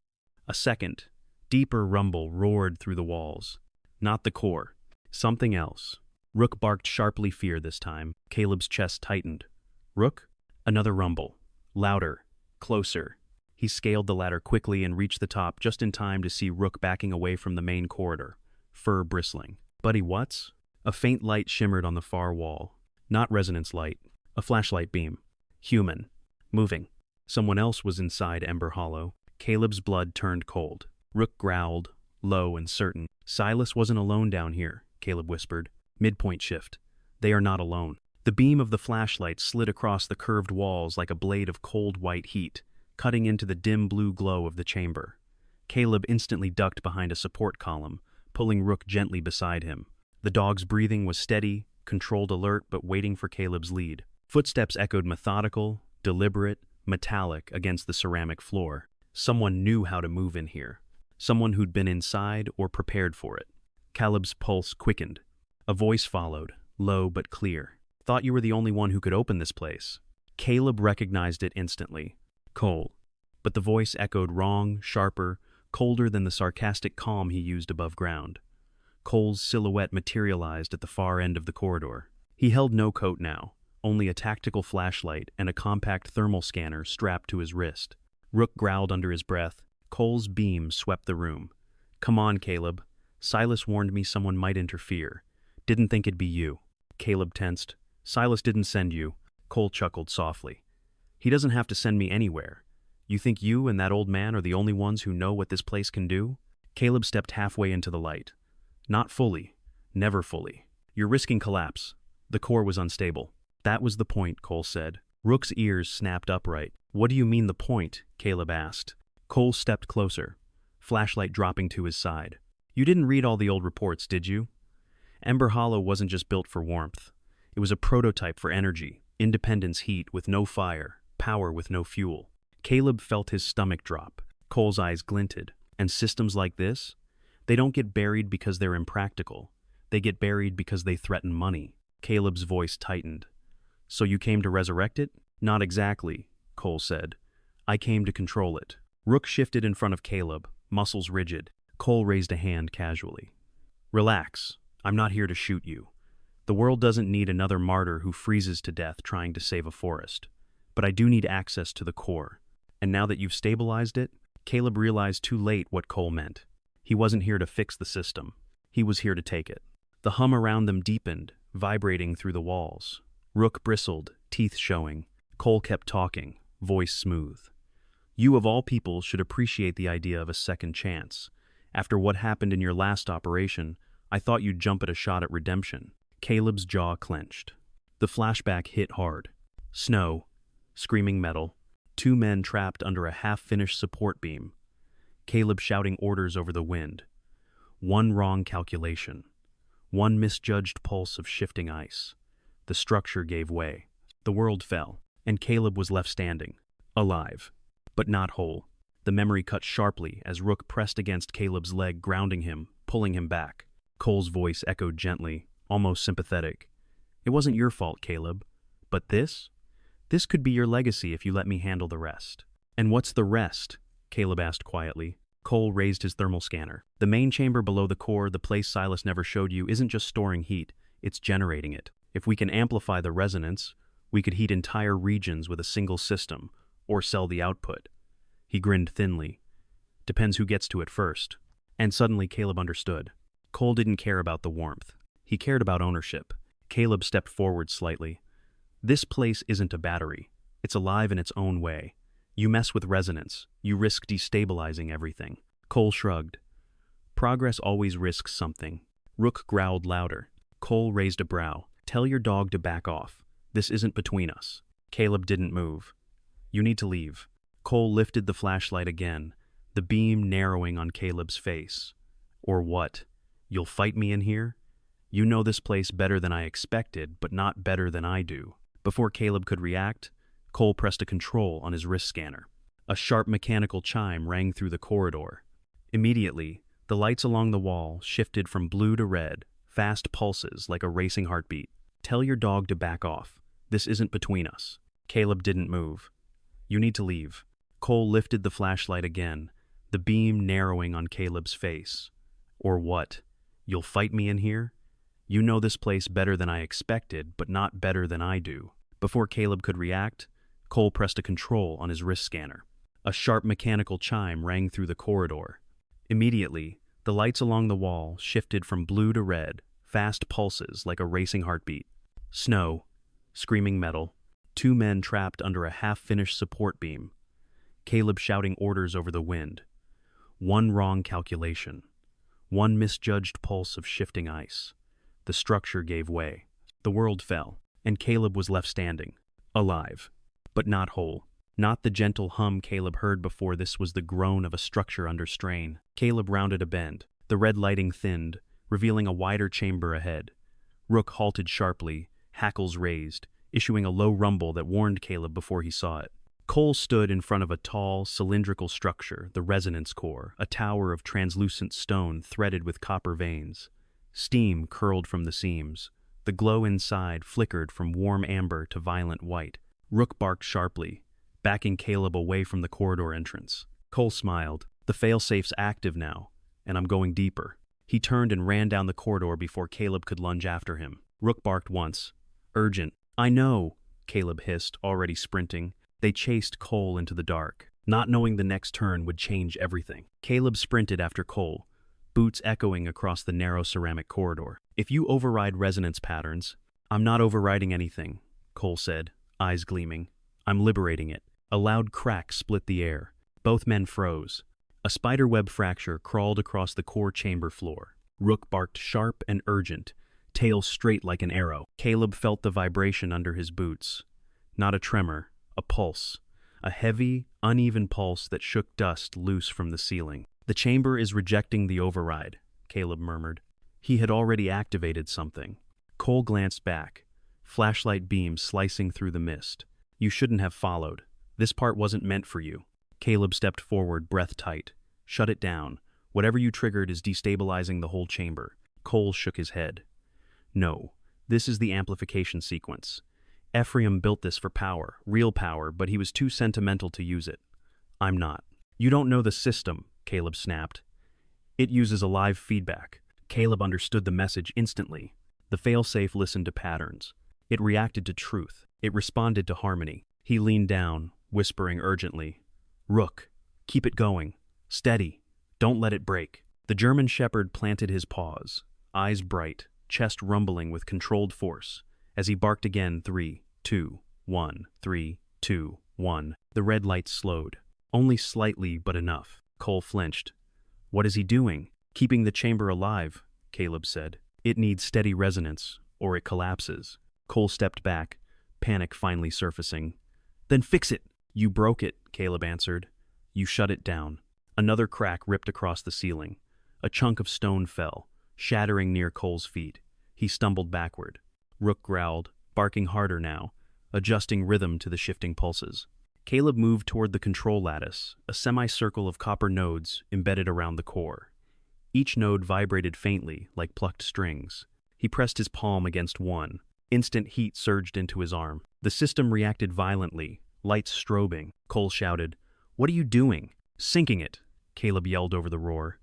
a second, deeper rumble roared through the walls. Not the core. Something else. Rook barked sharply fear this time. Caleb's chest tightened. "Rook?" Another rumble. Louder. Closer. He scaled the ladder quickly and reached the top just in time to see Rook backing away from the main corridor, fur bristling. "Buddy, what's?" A faint light shimmered on the far wall. Not resonance light. A flashlight beam. Human. Moving. Someone else was inside Ember Hollow. Caleb's blood turned cold. Rook growled, low and certain. "Silas wasn't alone down here," Caleb whispered. "Midpoint shift. They are not alone." The beam of the flashlight slid across the curved walls like a blade of cold white heat, cutting into the dim blue glow of the chamber. Caleb instantly ducked behind a support column, pulling Rook gently beside him. The dog's breathing was steady, controlled alert, but waiting for Caleb's lead. Footsteps echoed methodical, deliberate, metallic against the ceramic floor. Someone knew how to move in here. Someone who'd been inside or prepared for it. Caleb's pulse quickened. A voice followed, low but clear. "Thought you were the only one who could open this place." Caleb recognized it instantly. Cole. But the voice echoed wrong, sharper, colder than the sarcastic calm he used above ground. Cole's silhouette materialized at the far end of the corridor. He held no coat now, only a tactical flashlight and a compact thermal scanner strapped to his wrist. Rook growled under his breath. Cole's beam swept the room. "Come on, Caleb. Silas warned me someone might interfere. Didn't think it'd be you." Caleb tensed. "Silas didn't send you." Cole chuckled softly. "He doesn't have to send me anywhere. You think you and that old man are the only ones who know what this place can do?" Caleb stepped halfway into the light. "Not fully. Never fully. You're risking collapse." The core was unstable. "That was the point," Cole said. Rook's ears snapped upright. "What do you mean the point?" Caleb asked. Cole stepped closer, flashlight dropping to his side. "You didn't read all the old reports, did you? Ember Hollow wasn't just built for warmth. It was a prototype for energy, independence heat with no fire, power with no fuel." Caleb felt his stomach drop. Cole's eyes glinted. "And systems like this? They don't get buried because they're impractical. They get buried because they threaten money." Caleb's voice tightened. So you came to resurrect it? Not exactly, Cole said. I came to control it. Rook shifted in front of Caleb, muscles rigid. Cole raised a hand casually. Relax. I'm not here to shoot you. The world doesn't need another martyr who freezes to death trying to save a forest. But I do need access to the core. And now that you've stabilized it, Caleb realized too late what Cole meant. He wasn't here to fix the system. He was here to take it. The hum around them deepened, vibrating through the walls. Rook bristled, teeth showing. Cole kept talking, voice smooth. You of all people should appreciate the idea of a second chance. After what happened in your last operation, I thought you'd jump at a shot at redemption. Caleb's jaw clenched. The flashback hit hard. Snow, screaming metal, two men trapped under a half-finished support beam. Caleb shouting orders over the wind. One wrong calculation. One misjudged pulse of shifting ice. The structure gave way. The world fell, and Caleb was left standing, alive, but not whole. The memory cut sharply as Rook pressed against Caleb's leg, grounding him, pulling him back. Cole's voice echoed gently, almost sympathetic. It wasn't your fault, Caleb. But this? This could be your legacy if you let me handle the rest. And what's the rest? Caleb asked quietly. Cole raised his thermal scanner. The main chamber below the core, the place Silas never showed you, isn't just storing heat, it's generating it. If we can amplify the resonance, we could heat entire regions with a single system, or sell the output. He grinned thinly. Depends who gets to it first. And suddenly Caleb understood. Cole didn't care about the warmth. He cared about ownership. Caleb stepped forward slightly. This place isn't a battery. It's alive in its own way. You mess with resonance, you risk destabilizing everything. Cole shrugged. Progress always risks something. Rook growled louder. Cole raised a brow. Tell your dog to back off. This isn't between us. Caleb didn't move. You need to leave. Cole lifted the flashlight again, the beam narrowing on Caleb's face. Or what? You'll fight me in here? You know this place better than I expected, but not better than I do. Before Caleb could react, Cole pressed a control on his wrist scanner. A sharp mechanical chime rang through the corridor. Immediately, the lights along the wall shifted from blue to red, fast pulses like a racing heartbeat. Tell your dog to back off. This isn't between us. Caleb didn't move. You need to leave. Cole lifted the flashlight again, the beam narrowing on Caleb's face. Or what? You'll fight me in here? You know this place better than I expected, but not better than I do. Before Caleb could react, Cole pressed a control on his wrist scanner. A sharp mechanical chime rang through the corridor. Immediately, the lights along the wall shifted from blue to red, fast pulses like a racing heartbeat. Snow, screaming metal, two men trapped under a half-finished support beam. Caleb shouting orders over the wind. One wrong calculation. One misjudged pulse of shifting ice. The structure gave way. The world fell, and Caleb was left standing, alive, but not whole. Not the gentle hum Caleb heard before. This was the groan of a structure under strain. Caleb rounded a bend. The red lighting thinned, revealing a wider chamber ahead. Rook halted sharply, hackles raised, issuing a low rumble that warned Caleb before he saw it. Cole stood in front of a tall, cylindrical structure, the resonance core, a tower of translucent stone threaded with copper veins. Steam curled from the seams. The glow inside flickered from warm amber to violent white. Rook barked sharply, backing Caleb away from the corridor entrance. Cole smiled. The failsafe's active now, and I'm going deeper. He turned and ran down the corridor before Caleb could lunge after him. Rook barked once. Urgent. I know, Caleb hissed, already sprinting. They chased Cole into the dark, not knowing the next turn would change everything. Caleb sprinted after Cole, boots echoing across the narrow ceramic corridor. If you override resonance patterns, I'm not overriding anything, Cole said, eyes gleaming. I'm liberating it. A loud crack split the air. Both men froze. A spiderweb fracture crawled across the core chamber floor. Rook barked sharp and urgent, tail straight like an arrow. Caleb felt the vibration under his boots. Not a tremor, a pulse. A heavy, uneven pulse that shook dust loose from the ceiling. The chamber is rejecting the override, Caleb murmured. He had already activated something. Cole glanced back, flashlight beam slicing through the mist. You shouldn't have followed. This part wasn't meant for you. Caleb stepped forward, breath tight. Shut it down. Whatever you triggered is destabilizing the whole chamber. Cole shook his head. No, This is the amplification sequence. Ephraim built this for power, real power, but he was too sentimental to use it. I'm not. You don't know the system, Caleb snapped. It uses a live feedback. Caleb understood the message instantly. The failsafe listened to patterns. It reacted to truth. It responded to harmony. He leaned down, whispering urgently, Rook, keep it going. Steady. Don't let it break. The German shepherd planted his paws, eyes bright, chest rumbling with controlled force. As he barked again, 3, 2, 1, 3, 2, 1. The red lights slowed. Only slightly, but enough. Cole flinched. What is he doing? Keeping the chamber alive, Caleb said. It needs steady resonance, or it collapses. Cole stepped back, panic finally surfacing. Then fix it! You broke it, Caleb answered. You shut it down. Another crack ripped across the ceiling. A chunk of stone fell, shattering near Cole's feet. He stumbled backward. Rook growled, barking harder now, adjusting rhythm to the shifting pulses. Caleb moved toward the control lattice, a semicircle of copper nodes embedded around the core. Each node vibrated faintly, like plucked strings. He pressed his palm against one. Instant heat surged into his arm. The system reacted violently, lights strobing. Cole shouted, What are you doing? Sinking it, Caleb yelled over the roar.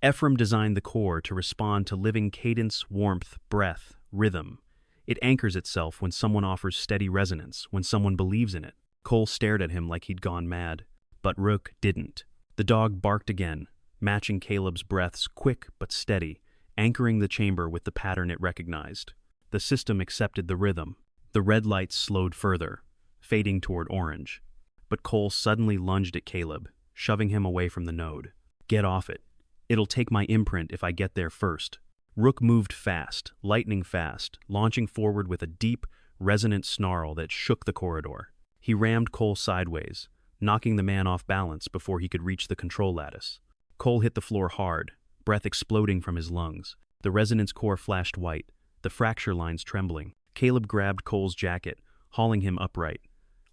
Ephraim designed the core to respond to living cadence, warmth, breath, rhythm. It anchors itself when someone offers steady resonance, when someone believes in it. Cole stared at him like he'd gone mad. But Rook didn't. The dog barked again, matching Caleb's breaths, quick but steady, anchoring the chamber with the pattern it recognized. The system accepted the rhythm. The red lights slowed further, fading toward orange. But Cole suddenly lunged at Caleb, shoving him away from the node. Get off it. It'll take my imprint if I get there first. Rook moved fast, lightning fast, launching forward with a deep, resonant snarl that shook the corridor. He rammed Cole sideways, knocking the man off balance before he could reach the control lattice. Cole hit the floor hard, breath exploding from his lungs. The resonance core flashed white, the fracture lines trembling. Caleb grabbed Cole's jacket, hauling him upright.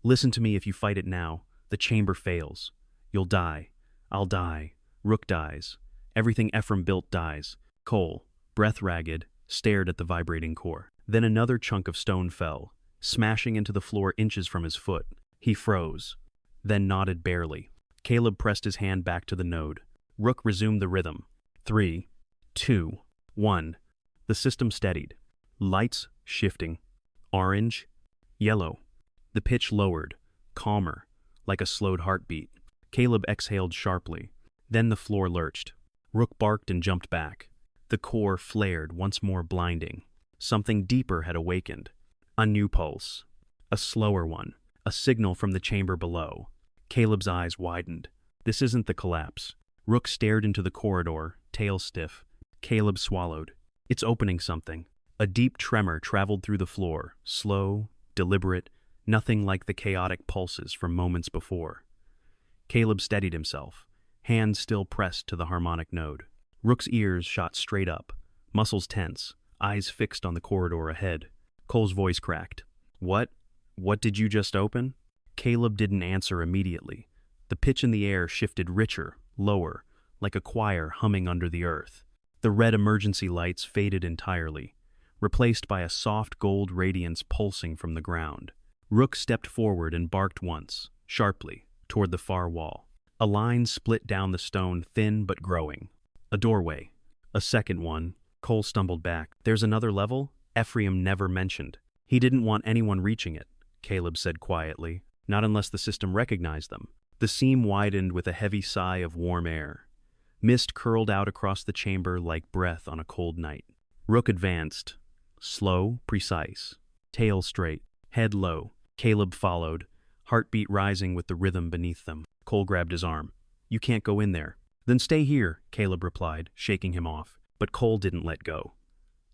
Listen to me if you fight it now. The chamber fails. You'll die. I'll die. Rook dies. Everything Ephraim built dies. Cole, breath ragged, stared at the vibrating core. Then another chunk of stone fell, smashing into the floor inches from his foot. He froze, then nodded barely. Caleb pressed his hand back to the node. Rook resumed the rhythm. 3, 2, 1. The system steadied. Lights shifting. Orange, yellow. The pitch lowered, calmer, like a slowed heartbeat. Caleb exhaled sharply. Then the floor lurched. Rook barked and jumped back. The core flared, once more blinding. Something deeper had awakened. A new pulse. A slower one. A signal from the chamber below. Caleb's eyes widened. This isn't the collapse. Rook stared into the corridor, tail stiff. Caleb swallowed. It's opening something. A deep tremor traveled through the floor, slow, deliberate, nothing like the chaotic pulses from moments before. Caleb steadied himself, hands still pressed to the harmonic node. Rook's ears shot straight up, muscles tense, eyes fixed on the corridor ahead. Cole's voice cracked. What? What did you just open? Caleb didn't answer immediately. The pitch in the air shifted richer, lower, like a choir humming under the earth. The red emergency lights faded entirely, replaced by a soft gold radiance pulsing from the ground. Rook stepped forward and barked once, sharply, toward the far wall. A line split down the stone, thin but growing. A doorway. A second one. Cole stumbled back. There's another level? Ephraim never mentioned. He didn't want anyone reaching it, Caleb said quietly, not unless the system recognized them. The seam widened with a heavy sigh of warm air. Mist curled out across the chamber like breath on a cold night. Rook advanced. Slow, precise. Tail straight, head low. Caleb followed, heartbeat rising with the rhythm beneath them. Cole grabbed his arm. You can't go in there. Then stay here, Caleb replied, shaking him off. But Cole didn't let go.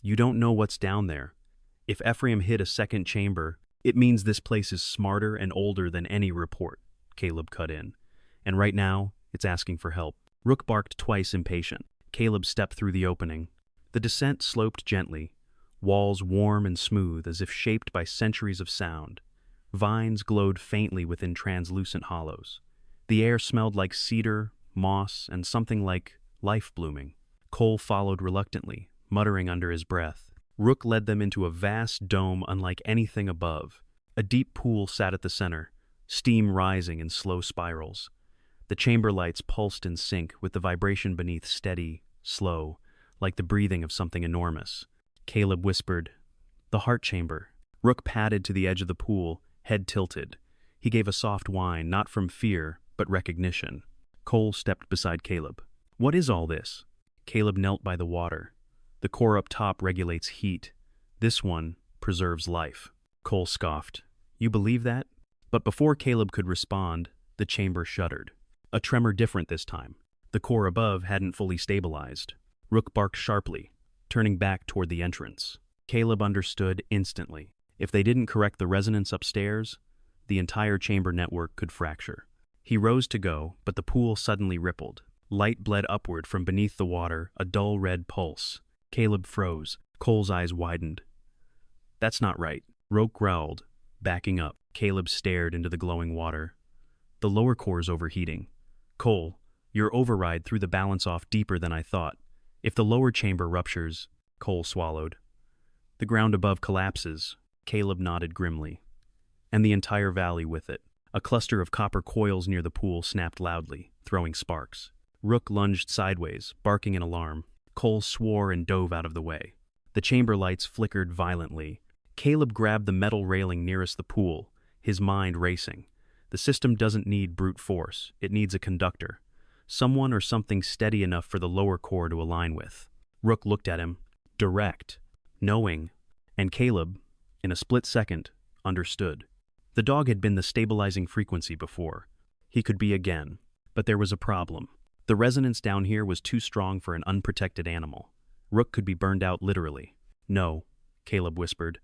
You don't know what's down there. If Ephraim hit a second chamber, it means this place is smarter and older than any report, Caleb cut in. And right now, it's asking for help. Rook barked twice impatient. Caleb stepped through the opening. The descent sloped gently, walls warm and smooth as if shaped by centuries of sound. Vines glowed faintly within translucent hollows. The air smelled like cedar, moss, and something like life blooming. Cole followed reluctantly, muttering under his breath. Rook led them into a vast dome unlike anything above. A deep pool sat at the center, steam rising in slow spirals. The chamber lights pulsed in sync with the vibration beneath steady, slow, like the breathing of something enormous. Caleb whispered, "The heart chamber." Rook padded to the edge of the pool, head tilted. He gave a soft whine, not from fear, but recognition. Cole stepped beside Caleb. "What is all this?" Caleb knelt by the water. "The core up top regulates heat. This one preserves life." Cole scoffed. "You believe that?" But before Caleb could respond, the chamber shuddered. A tremor different this time. The core above hadn't fully stabilized. Rook barked sharply, turning back toward the entrance. Caleb understood instantly. If they didn't correct the resonance upstairs, the entire chamber network could fracture. He rose to go, but the pool suddenly rippled. Light bled upward from beneath the water, a dull red pulse. Caleb froze. Cole's eyes widened. "That's not right." Rook growled, backing up. Caleb stared into the glowing water. "The lower core's overheating." "Cole, your override threw the balance off deeper than I thought. If the lower chamber ruptures..." Cole swallowed. "The ground above collapses." Caleb nodded grimly. "And the entire valley with it." A cluster of copper coils near the pool snapped loudly, throwing sparks. Rook lunged sideways, barking in alarm. Cole swore and dove out of the way. The chamber lights flickered violently. Caleb grabbed the metal railing nearest the pool, his mind racing. The system doesn't need brute force, it needs a conductor. Someone or something steady enough for the lower core to align with. Rook looked at him, direct, knowing, and Caleb, in a split second, understood. The dog had been the stabilizing frequency before. He could be again, but there was a problem. The resonance down here was too strong for an unprotected animal. Rook could be burned out literally. "No," Caleb whispered.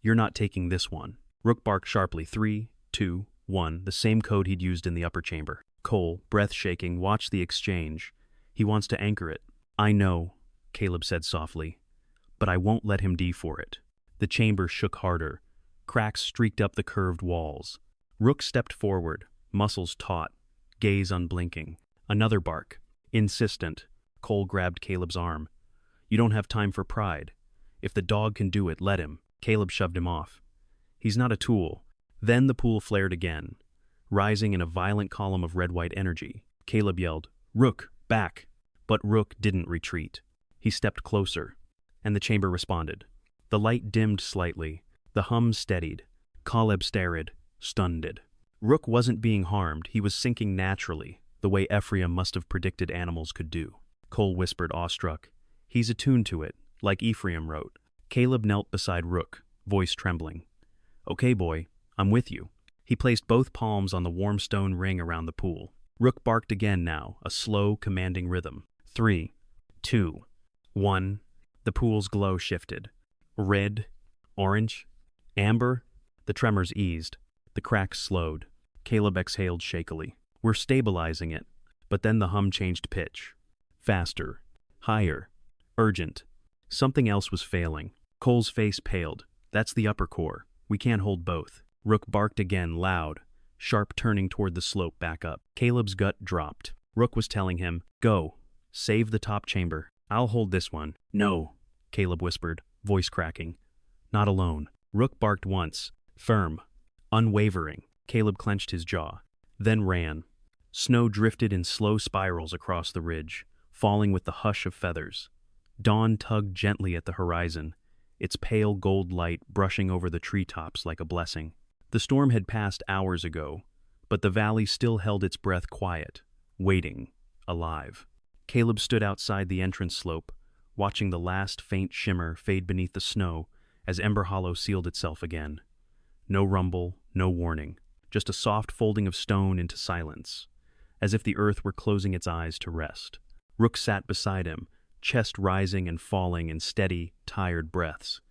"You're not taking this one." Rook barked sharply. 3, 2, 1, the same code he'd used in the upper chamber. Cole, breath shaking, watched the exchange. "He wants to anchor it." "I know," Caleb said softly, "but I won't let him for it." The chamber shook harder. Cracks streaked up the curved walls. Rook stepped forward, muscles taut, gaze unblinking. Another bark. Insistent. Cole grabbed Caleb's arm. "You don't have time for pride. If the dog can do it, let him." Caleb shoved him off. "He's not a tool." Then the pool flared again, rising in a violent column of red-white energy. Caleb yelled, "Rook, back!" But Rook didn't retreat. He stepped closer, and the chamber responded. The light dimmed slightly. The hum steadied. Caleb stared, stunned. Rook wasn't being harmed. He was sinking naturally, the way Ephraim must have predicted animals could do. Cole whispered, awestruck. "He's attuned to it, like Ephraim wrote." Caleb knelt beside Rook, voice trembling. "Okay, boy, I'm with you." He placed both palms on the warm stone ring around the pool. Rook barked again now, a slow, commanding rhythm. 3, 2, 1. The pool's glow shifted. Red, orange, amber. The tremors eased. The cracks slowed. Caleb exhaled shakily. "We're stabilizing it." But then the hum changed pitch. Faster. Higher. Urgent. Something else was failing. Cole's face paled. "That's the upper core. We can't hold both." Rook barked again, loud, sharp, turning toward the slope back up. Caleb's gut dropped. Rook was telling him, "Go. Save the top chamber. I'll hold this one." "No," Caleb whispered, voice cracking. "Not alone." Rook barked once, firm, unwavering. Caleb clenched his jaw, then ran. Snow drifted in slow spirals across the ridge, falling with the hush of feathers. Dawn tugged gently at the horizon, its pale gold light brushing over the treetops like a blessing. The storm had passed hours ago, but the valley still held its breath quiet, waiting, alive. Caleb stood outside the entrance slope, watching the last faint shimmer fade beneath the snow as Ember Hollow sealed itself again. No rumble, no warning, just a soft folding of stone into silence, as if the earth were closing its eyes to rest. Rook sat beside him, chest rising and falling in steady, tired breaths.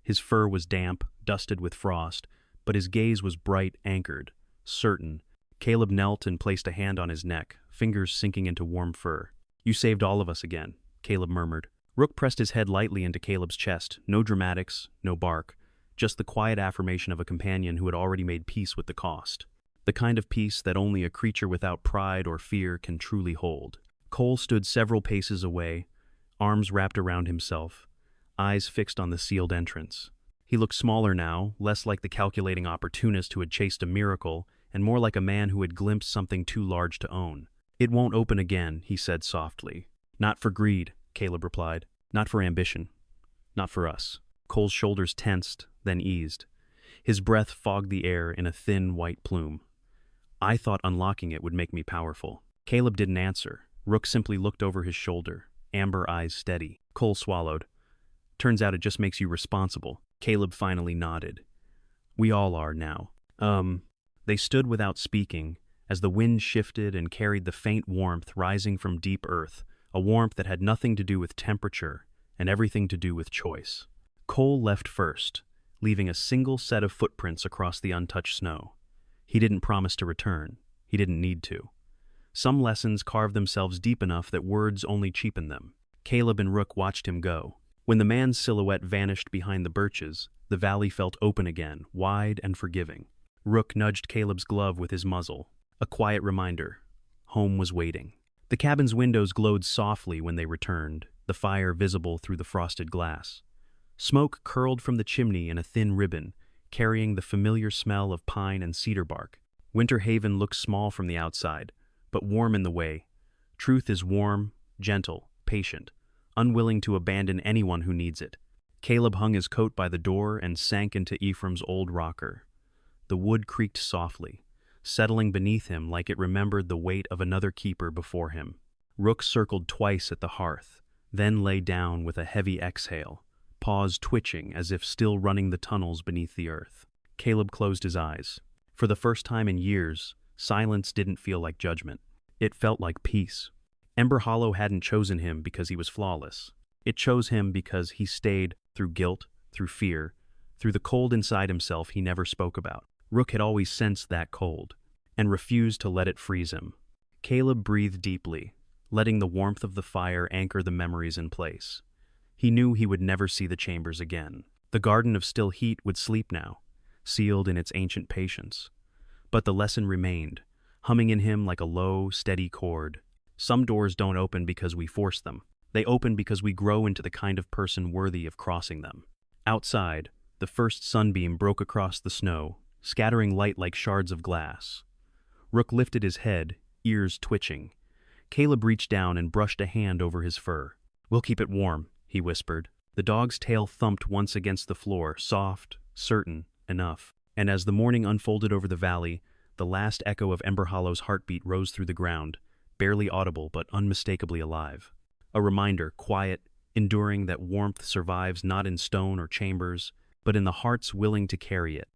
His fur was damp, dusted with frost, but his gaze was bright, anchored, certain. Caleb knelt and placed a hand on his neck, fingers sinking into warm fur. "You saved all of us again," Caleb murmured. Rook pressed his head lightly into Caleb's chest, no dramatics, no bark, just the quiet affirmation of a companion who had already made peace with the cost. The kind of peace that only a creature without pride or fear can truly hold. Cole stood several paces away, arms wrapped around himself, eyes fixed on the sealed entrance. He looked smaller now, less like the calculating opportunist who had chased a miracle, and more like a man who had glimpsed something too large to own. "It won't open again," he said softly. "Not for greed," Caleb replied. "Not for ambition. Not for us." Cole's shoulders tensed, then eased. His breath fogged the air in a thin white plume. "I thought unlocking it would make me powerful." Caleb didn't answer. Rook simply looked over his shoulder, amber eyes steady. Cole swallowed. "Turns out it just makes you responsible." Caleb finally nodded. "We all are now." They stood without speaking, as the wind shifted and carried the faint warmth rising from deep earth, a warmth that had nothing to do with temperature and everything to do with choice. Cole left first, leaving a single set of footprints across the untouched snow. He didn't promise to return. He didn't need to. Some lessons carved themselves deep enough that words only cheapened them. Caleb and Rook watched him go. When the man's silhouette vanished behind the birches, the valley felt open again, wide and forgiving. Rook nudged Caleb's glove with his muzzle, a quiet reminder. Home was waiting. The cabin's windows glowed softly when they returned, the fire visible through the frosted glass. Smoke curled from the chimney in a thin ribbon, carrying the familiar smell of pine and cedar bark. Winter Haven looked small from the outside, but warm in the way. Truth is warm, gentle, patient, unwilling to abandon anyone who needs it. Caleb hung his coat by the door and sank into Ephraim's old rocker. The wood creaked softly, settling beneath him like it remembered the weight of another keeper before him. Rook circled twice at the hearth, then lay down with a heavy exhale, paws twitching as if still running the tunnels beneath the earth. Caleb closed his eyes. For the first time in years, silence didn't feel like judgment. It felt like peace. Ember Hollow hadn't chosen him because he was flawless. It chose him because he stayed through guilt, through fear, through the cold inside himself he never spoke about. Rook had always sensed that cold, and refused to let it freeze him. Caleb breathed deeply, letting the warmth of the fire anchor the memories in place. He knew he would never see the chambers again. The garden of still heat would sleep now, sealed in its ancient patience. But the lesson remained, humming in him like a low, steady chord. Some doors don't open because we force them. They open because we grow into the kind of person worthy of crossing them. Outside, the first sunbeam broke across the snow, scattering light like shards of glass. Rook lifted his head, ears twitching. Caleb reached down and brushed a hand over his fur. "We'll keep it warm," he whispered. The dog's tail thumped once against the floor, soft, certain, enough. And as the morning unfolded over the valley, the last echo of Ember Hollow's heartbeat rose through the ground, barely audible but unmistakably alive. A reminder, quiet, enduring, that warmth survives not in stone or chambers, but in the hearts willing to carry it.